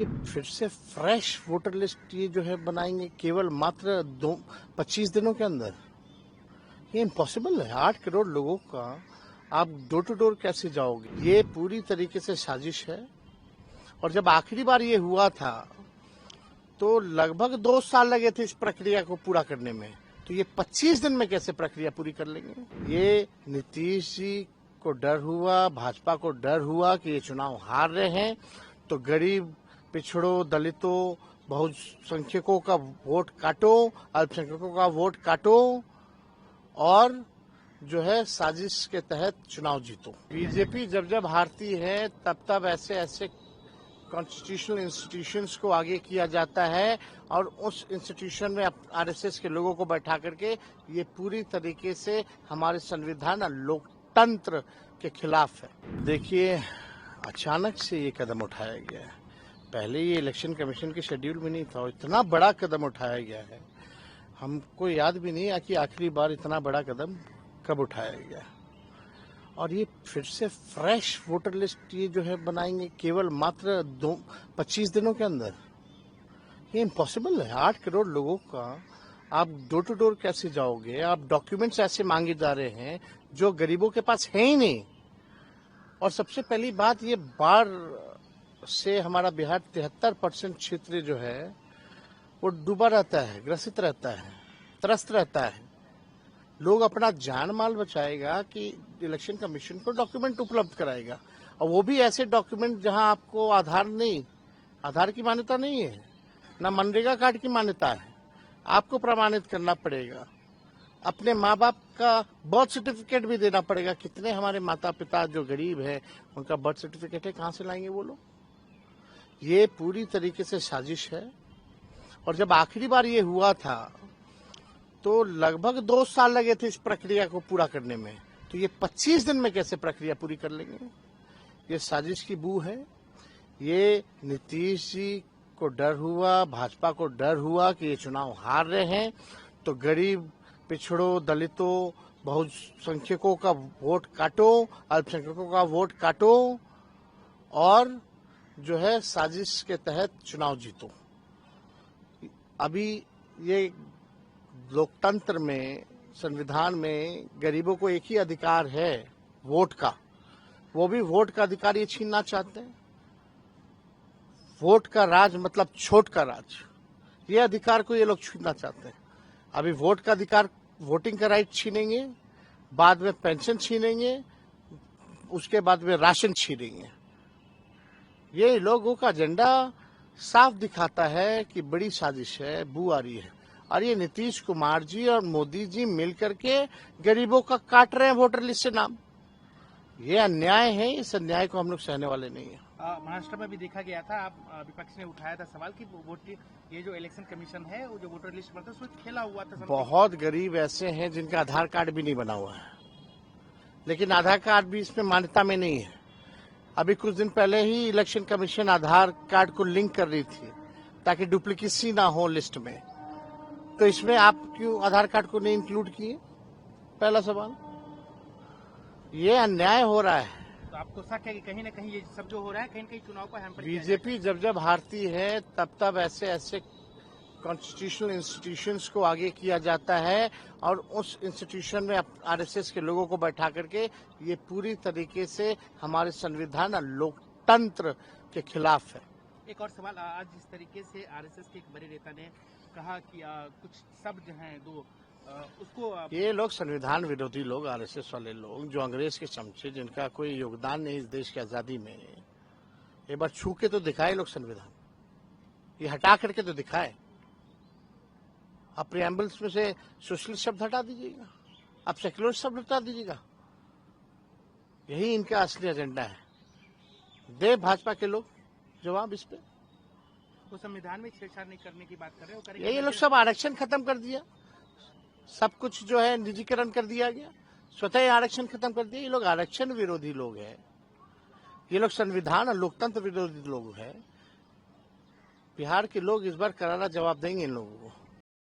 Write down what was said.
ये फिर से फ्रेश वोटर लिस्ट ये जो है बनाएंगे केवल मात्र 25 दिनों के अंदर। ये इम्पॉसिबल है। 8 करोड़ लोगों का आप डोर टू डोर कैसे जाओगे? ये पूरी तरीके से साजिश है। और जब आखिरी बार ये हुआ था तो लगभग 2 साल लगे थे इस प्रक्रिया को पूरा करने में, तो ये 25 दिन में कैसे प्रक्रिया पूरी कर लेंगे? ये नीतीश जी को डर हुआ, भाजपा को डर हुआ कि ये चुनाव हार रहे हैं तो गरीब, पिछड़ों, दलितों, बहुसंख्यकों का वोट काटो, अल्पसंख्यकों का वोट काटो और जो है साजिश के तहत चुनाव जीतो। बीजेपी जब जब हारती है तब तब ऐसे ऐसे कॉन्स्टिट्यूशनल इंस्टीट्यूशंस को आगे किया जाता है और उस इंस्टीट्यूशन में आरएसएस के लोगों को बैठा करके ये पूरी तरीके से हमारे संविधान और लोकतंत्र के खिलाफ है। देखिए, अचानक से ये कदम उठाया गया है। पहले ये इलेक्शन कमीशन के शेड्यूल में नहीं था और इतना बड़ा कदम उठाया गया है, हमको याद भी नहीं है कि आखिरी बार इतना बड़ा कदम कब उठाया गया। और ये फिर से फ्रेश वोटर लिस्ट ये जो है बनाएंगे केवल मात्र 25 दिनों के अंदर। ये इम्पॉसिबल है। 8 करोड़ लोगों का आप डोर टू डोर कैसे जाओगे? आप डॉक्यूमेंट्स ऐसे मांगे जा रहे हैं जो गरीबों के पास है ही नहीं। और सबसे पहली बात, ये बाढ़ से हमारा बिहार 73% क्षेत्र जो है वो डूबा रहता है, ग्रसित रहता है, त्रस्त रहता है। लोग अपना जान माल बचाएगा कि इलेक्शन कमीशन को डॉक्यूमेंट उपलब्ध कराएगा, और वो भी ऐसे डॉक्यूमेंट जहां आपको आधार की मान्यता नहीं है, ना मनरेगा कार्ड की मान्यता है। आपको प्रमाणित करना पड़ेगा, अपने माँ बाप का बर्थ सर्टिफिकेट भी देना पड़ेगा। कितने हमारे माता पिता जो गरीब है उनका बर्थ सर्टिफिकेट है, कहाँ से लाएंगे वो लोग? ये पूरी तरीके से साजिश है। और जब आखिरी बार ये हुआ था तो लगभग 2 साल लगे थे इस प्रक्रिया को पूरा करने में, तो ये 25 दिन में कैसे प्रक्रिया पूरी कर लेंगे? ये साजिश की बू है। ये नीतीश जी को डर हुआ, भाजपा को डर हुआ कि ये चुनाव हार रहे हैं तो गरीब, पिछड़ों, दलितों, बहुसंख्यकों का वोट काटो, अल्पसंख्यकों का वोट काटो और जो है साजिश के तहत चुनाव जीतो। अभी ये लोकतंत्र में, संविधान में गरीबों को एक ही अधिकार है, वोट का। वो भी वोट का अधिकार ये छीनना चाहते हैं। वोट का राज मतलब छोट का राज, ये अधिकार को ये लोग छीनना चाहते हैं। अभी वोट का अधिकार, वोटिंग का राइट छीनेंगे, बाद में पेंशन छीनेंगे, उसके बाद में राशन छीनेंगे। ये लोगों का एजेंडा साफ दिखाता है कि बड़ी साजिश है, बू आ रही है। और ये नीतीश कुमार जी और मोदी जी मिलकर के गरीबों का काट रहे हैं वोटर लिस्ट से नाम। ये अन्याय है, इस अन्याय को हम लोग सहने वाले नहीं है। महाराष्ट्र में भी देखा गया था, आप विपक्ष ने उठाया था सवाल कि ये जो इलेक्शन कमीशन है वो जो वोटर लिस्ट बनता है उसमें खेला हुआ था। बहुत गरीब ऐसे हैं जिनका आधार कार्ड भी नहीं बना हुआ है, लेकिन आधार कार्ड भी इसमें मान्यता में नहीं है। अभी कुछ दिन पहले ही इलेक्शन कमीशन आधार कार्ड को लिंक कर रही थी ताकि डुप्लीकेसी ना हो लिस्ट में, तो इसमें आप क्यों आधार कार्ड को नहीं इंक्लूड किए? पहला सवाल। ये अन्याय हो रहा है। तो आपको शक है कि कहीं ना कहीं ये सब जो हो रहा है कहीं ना कहीं चुनाव को हैम्पर? बीजेपी जब जब हारती है तब तब ऐसे ऐसे कॉन्स्टिट्यूशनल इंस्टीट्यूशंस को आगे किया जाता है और उस इंस्टीट्यूशन में आरएसएस के लोगों को बैठा करके ये पूरी तरीके से हमारे संविधान और लोकतंत्र के खिलाफ है। एक और सवाल, आज जिस तरीके से आरएसएस के एक बड़े नेता ने कहा कि कुछ शब्द हैं दो, उसको ये लोग संविधान विरोधी लोग, आरएसएस वाले लोग जो अंग्रेज के चमचे, जिनका कोई योगदान नहीं इस देश की आजादी में, एक बार छू के तो दिखाए लोग संविधान, ये हटा करके तो दिखाए। आप प्रिएम्बल्स में से सोशलिस्ट शब्द हटा दीजिएगा, आप सेक्युलर शब्द हटा दीजिएगा। यही इनका असली एजेंडा है। दे भाजपा के लोग जवाब इस पे। वो संविधान में छेड़छाड़ नहीं करने की बात कर रहे हो। ये लोग सब आरक्षण खत्म कर दिया, सब कुछ जो है निजीकरण कर दिया गया, स्वतः आरक्षण खत्म कर दिया। ये लोग आरक्षण विरोधी लोग हैं, ये लोग संविधान और लोकतंत्र विरोधी लोग हैं। बिहार के लोग इस बार करारा जवाब देंगे इन लोगों को।